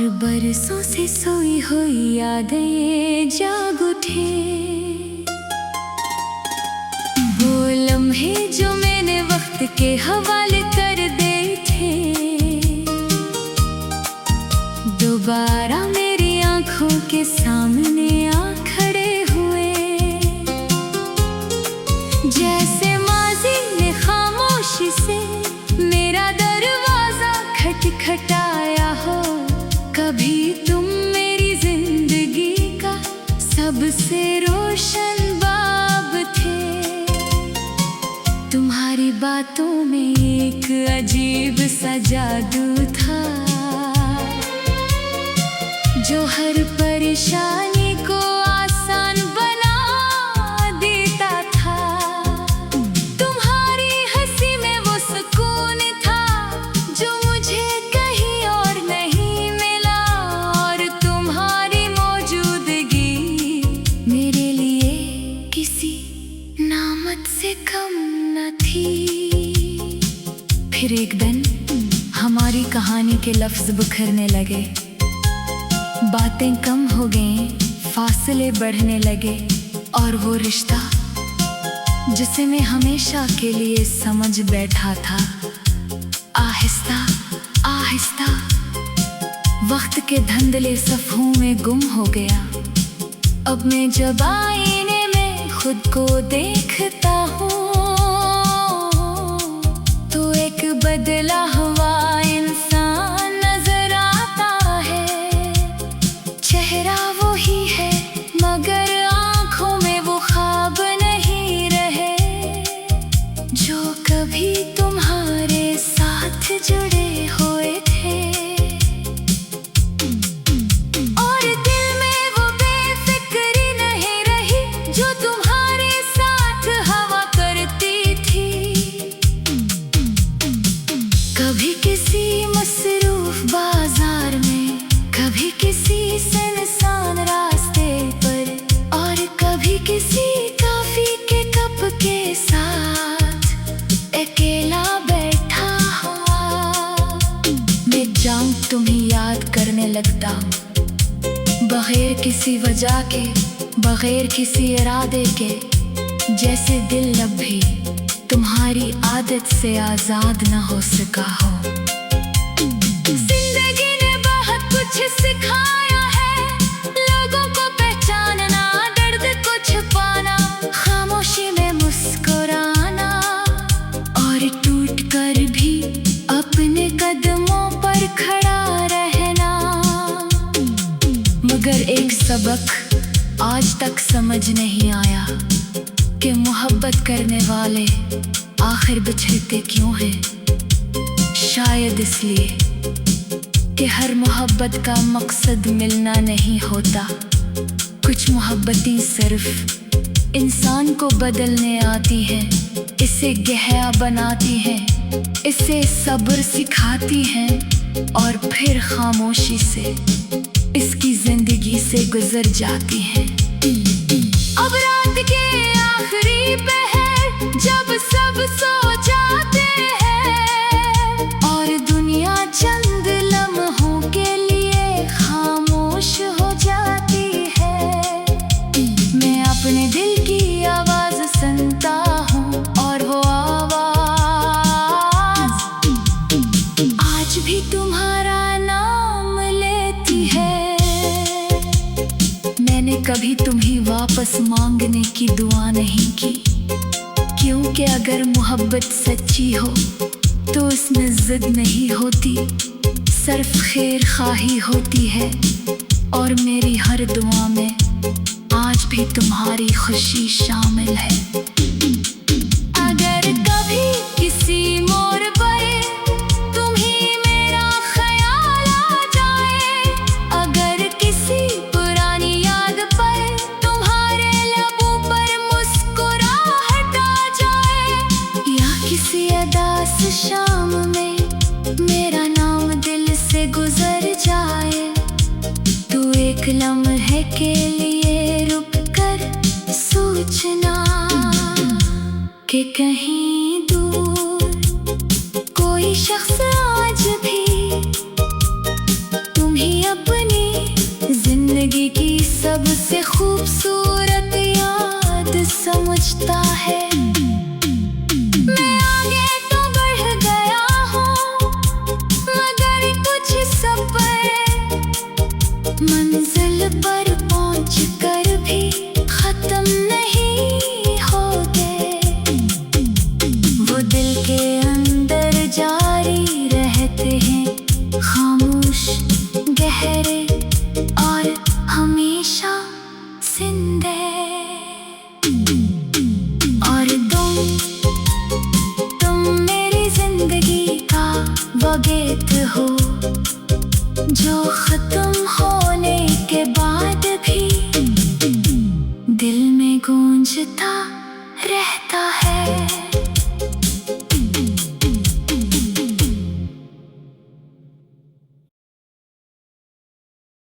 और बरसों से सोई हुई यादें जाग उठे। वो लम्हे जो मैंने वक्त के हवाले कर दे थे, दोबारा मेरी आंखों के सामने आ खड़े हुए। जैसे माजी ने खामोशी से मेरा दरवाजा खटखटाया हो। कभी तुम मेरी जिंदगी का सबसे रोशन बाब थे। तुम्हारी बातों में एक अजीब सा जादू था, जो हर परेशानी को आसान बना देता था। तुम्हारी हंसी में वो सुकून था जो मुझे कहीं और नहीं मिला, और तुम्हारी मौजूदगी मेरे लिए किसी नामत से कम न थी। फिर एक दिन हमारी कहानी के लफ्ज बिखरने लगे, बातें कम हो गईं, फासले बढ़ने लगे, और वो रिश्ता जिसे मैं हमेशा के लिए समझ बैठा था, आहिस्ता आहिस्ता वक्त के धुंधले सफ़ों में गुम हो गया। अब मैं जब आईने में खुद को देखता हूँ, तो एक बदला हुआ इंसान नजर आता है। चेहरा वो ही है मगर आंखों में वो ख्वाब नहीं रहे, जो कभी तुम्हारे साथ जुड़े हुए थे। और दिल में वो बेफिक्री नहीं रही जो तुम्हारे साथ हवा करती थी। कभी किसी मसरूफ बाजार में, कभी किसी सुनसान रास्ते पर, और कभी किसी कॉफी के कप के साथ अकेला बैठा हुआ। मैं जाऊं तुम्हें याद करने लगता हूँ, बगैर किसी वजह के, बगैर किसी इरादे के, जैसे दिल अब भी तुम्हारी आदत से आजाद न हो सका हो। जिंदगी ने बहुत कुछ सिखाया है, लोगों को पहचानना, दर्द को छुपाना, खामोशी में मुस्कुराना, और टूट कर भी अपने कदमों पर खड़ा रहना। मगर एक सबक आज तक समझ नहीं आया कि मोहब्बत करने वाले आखिर बिछड़ते क्यों हैं। शायद इसलिए कि हर मोहब्बत का मकसद मिलना नहीं होता। कुछ मोहब्बतें सिर्फ इंसान को बदलने आती हैं, इसे गहरा बनाती हैं, इसे सब्र सिखाती हैं, और फिर खामोशी से इसकी जिंदगी से गुजर जाती हैं। अब रात के आखिरी पहर जब सब सो जाते हैं, और दुनिया चंद लम्हों के लिए खामोश हो जाती है, मैं अपने दिल की आवाज सुनता हूँ, और वो आवाज आज भी तुम्हारा नाम लेती है। मैंने कभी तुम्हें वापस मांगने की दुआ नहीं की, क्योंकि अगर मोहब्बत सच्ची हो तो उसमें जिद नहीं होती, सिर्फ खैर खाही होती है। और मेरी हर दुआ में आज भी तुम्हारी खुशी शामिल है। अगर कभी किसी मोड़ पर तुम ही मेरा ख्याल आ जाए, अगर किसी पुरानी याद पर तुम्हारे लबों पर मुस्कुराहट आ जाए, या किसी अदास शाम में मेरा नाम दिल से गुजर जाए, तो एक लम्हे के लिए रुक कर सोचना कि कहीं दूर कोई शख्स आज भी तुम्हें और तुम मेरी जिंदगी का वो गीत हो जो खत्म होने के बाद भी दिल में गूंजता रहता